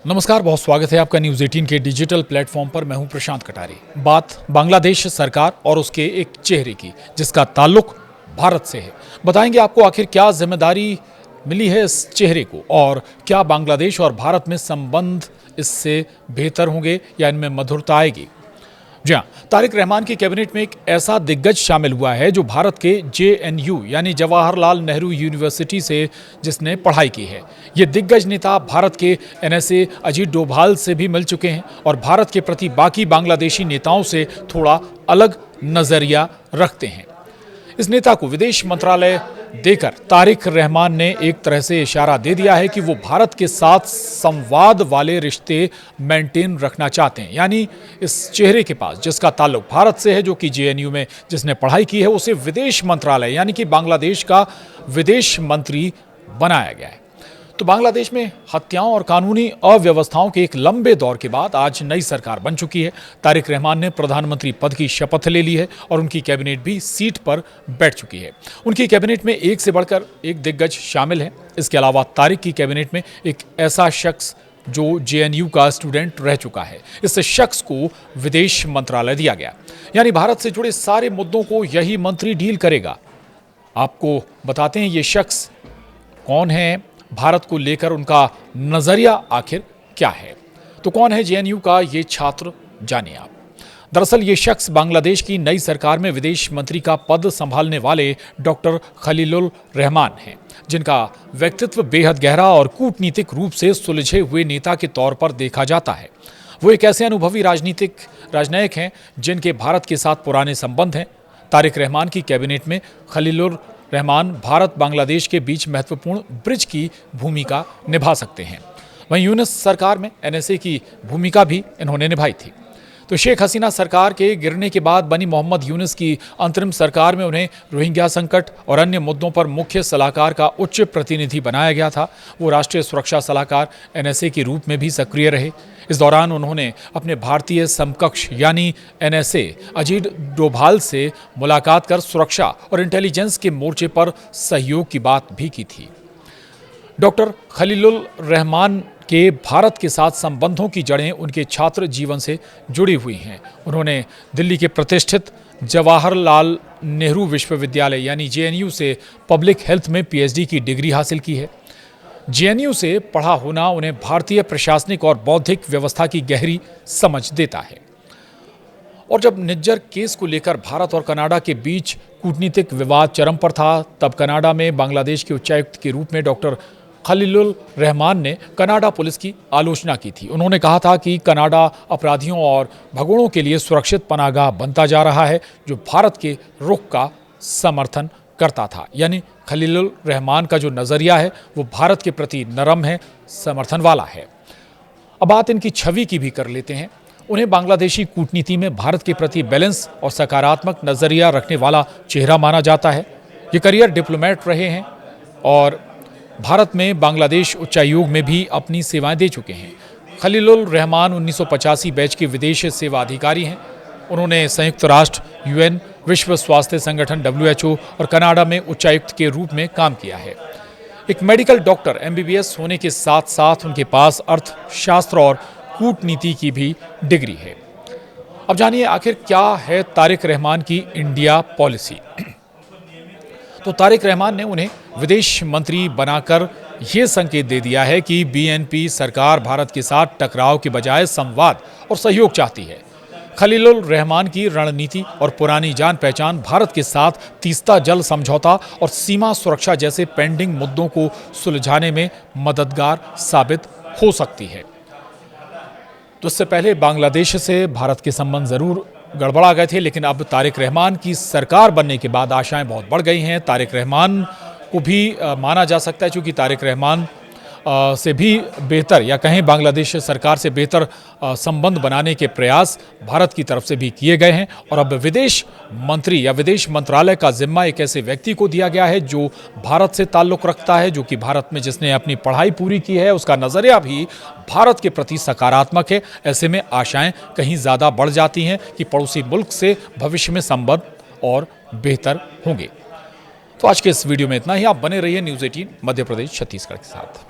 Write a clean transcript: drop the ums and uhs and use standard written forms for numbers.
नमस्कार, बहुत स्वागत है आपका न्यूज़ 18 के डिजिटल प्लेटफॉर्म पर। मैं हूं प्रशांत कटारी। बात बांग्लादेश सरकार और उसके एक चेहरे की जिसका ताल्लुक भारत से है। बताएंगे आपको आखिर क्या जिम्मेदारी मिली है इस चेहरे को और क्या बांग्लादेश और भारत में संबंध इससे बेहतर होंगे या इनमें मधुरता आएगी। जी हाँ, तारिक रहमान की कैबिनेट में एक ऐसा दिग्गज शामिल हुआ है जो भारत के JNU यानी जवाहरलाल नेहरू यूनिवर्सिटी से जिसने पढ़ाई की है। ये दिग्गज नेता भारत के NSA अजीत डोभाल से भी मिल चुके हैं और भारत के प्रति बाकी बांग्लादेशी नेताओं से थोड़ा अलग नजरिया रखते हैं। इस नेता को विदेश मंत्रालय देकर तारिक रहमान ने एक तरह से इशारा दे दिया है कि वो भारत के साथ संवाद वाले रिश्ते मेंटेन रखना चाहते हैं। यानी इस चेहरे के पास जिसका ताल्लुक भारत से है, जो कि JNU में जिसने पढ़ाई की है, उसे विदेश मंत्रालय यानी कि बांग्लादेश का विदेश मंत्री बनाया गया है। तो बांग्लादेश में हत्याओं और कानूनी अव्यवस्थाओं के एक लंबे दौर के बाद आज नई सरकार बन चुकी है। तारिक रहमान ने प्रधानमंत्री पद की शपथ ले ली है और उनकी कैबिनेट भी सीट पर बैठ चुकी है। उनकी कैबिनेट में एक से बढ़कर एक दिग्गज शामिल हैं। इसके अलावा तारिक की कैबिनेट में एक ऐसा शख्स जो JNU का स्टूडेंट रह चुका है, इस शख्स को विदेश मंत्रालय दिया गया। यानी भारत से जुड़े सारे मुद्दों को यही मंत्री डील करेगा। आपको बताते हैं ये शख्स कौन है, भारत को लेकर उनका नजरिया आखिर क्या है। तो कौन है JNU का ये छात्र, जानिए आप। दरअसल ये शख्स बांग्लादेश की नई सरकार में विदेश मंत्री का पद संभालने वाले डॉक्टर खलीलुर रहमान हैं, जिनका व्यक्तित्व बेहद गहरा और कूटनीतिक रूप से सुलझे हुए नेता के तौर पर देखा जाता है। वो एक ऐसे अनुभवी राजनयिक हैं जिनके भारत के साथ पुराने संबंध हैं। तारिक रहमान की कैबिनेट में खलीलुर रहमान भारत बांग्लादेश के बीच महत्वपूर्ण ब्रिज की भूमिका निभा सकते हैं। वहीं यूनुस सरकार में NSA की भूमिका भी इन्होंने निभाई थी। तो शेख हसीना सरकार के गिरने के बाद बनी मोहम्मद यूनुस की अंतरिम सरकार में उन्हें रोहिंग्या संकट और अन्य मुद्दों पर मुख्य सलाहकार का उच्च प्रतिनिधि बनाया गया था। वो राष्ट्रीय सुरक्षा सलाहकार NSA के रूप में भी सक्रिय रहे। इस दौरान उन्होंने अपने भारतीय समकक्ष यानी NSA अजीत डोभाल से मुलाकात कर सुरक्षा और इंटेलिजेंस के मोर्चे पर सहयोग की बात भी की थी। डॉक्टर खलीलुर रहमान के भारत के साथ संबंधों की जड़ें उनके छात्र जीवन से जुड़ी हुई हैं। उन्होंने दिल्ली के प्रतिष्ठित जवाहरलाल नेहरू विश्वविद्यालय यानी JNU से पब्लिक हेल्थ में PhD की डिग्री हासिल की है। JNU से पढ़ा होना उन्हें भारतीय प्रशासनिक और बौद्धिक व्यवस्था की गहरी समझ देता है। और जब निज्जर केस को लेकर भारत और कनाडा के बीच कूटनीतिक विवाद चरम पर था, तब कनाडा में बांग्लादेश के उच्चायुक्त के रूप में डॉक्टर खलीलुर रहमान ने कनाडा पुलिस की आलोचना की थी। उन्होंने कहा था कि कनाडा अपराधियों और भगोड़ों के लिए सुरक्षित पनाहगाह बनता जा रहा है, जो भारत के रुख का समर्थन करता था। यानी खलीलुर रहमान का जो नज़रिया है वो भारत के प्रति नरम है, समर्थन वाला है। अब बात इनकी छवि की भी कर लेते हैं। उन्हें बांग्लादेशी कूटनीति में भारत के प्रति बैलेंस और सकारात्मक नज़रिया रखने वाला चेहरा माना जाता है। ये करियर डिप्लोमेट रहे हैं और भारत में बांग्लादेश उच्चायोग में भी अपनी सेवाएं दे चुके हैं। खलीलुर रहमान 1985 बैच के विदेश सेवा अधिकारी हैं। उन्होंने संयुक्त राष्ट्र, UN, विश्व स्वास्थ्य संगठन WHO और कनाडा में उच्चायुक्त के रूप में काम किया है। एक मेडिकल डॉक्टर MBBS होने के साथ साथ उनके पास अर्थशास्त्र और कूटनीति की भी डिग्री है। अब जानिए आखिर क्या है तारिक रहमान की इंडिया पॉलिसी। तो तारिक रहमान ने उन्हें विदेश मंत्री बनाकर यह संकेत दे दिया है कि BNP सरकार भारत के साथ टकराव के बजाय संवाद और सहयोग चाहती है। खलीलुर रहमान की रणनीति और पुरानी जान पहचान भारत के साथ तीस्ता जल समझौता और सीमा सुरक्षा जैसे पेंडिंग मुद्दों को सुलझाने में मददगार साबित हो सकती है। तो इससे पहले बांग्लादेश से भारत के संबंध जरूर गड़बड़ा गए थे, लेकिन अब तारिक रहमान की सरकार बनने के बाद आशाएं बहुत बढ़ गई हैं। तारिक रहमान को भी माना जा सकता है, क्योंकि तारिक रहमान से भी बेहतर या कहें बांग्लादेश सरकार से बेहतर संबंध बनाने के प्रयास भारत की तरफ से भी किए गए हैं। और अब विदेश मंत्री या विदेश मंत्रालय का जिम्मा एक ऐसे व्यक्ति को दिया गया है जो भारत से ताल्लुक़ रखता है, जो कि भारत में जिसने अपनी पढ़ाई पूरी की है, उसका नज़रिया भी भारत के प्रति सकारात्मक है। ऐसे में आशाएं कहीं ज़्यादा बढ़ जाती हैं कि पड़ोसी मुल्क से भविष्य में संबंध और बेहतर होंगे। तो आज के इस वीडियो में इतना ही। आप बने रहिए न्यूज़ 18 मध्य प्रदेश छत्तीसगढ़ के साथ।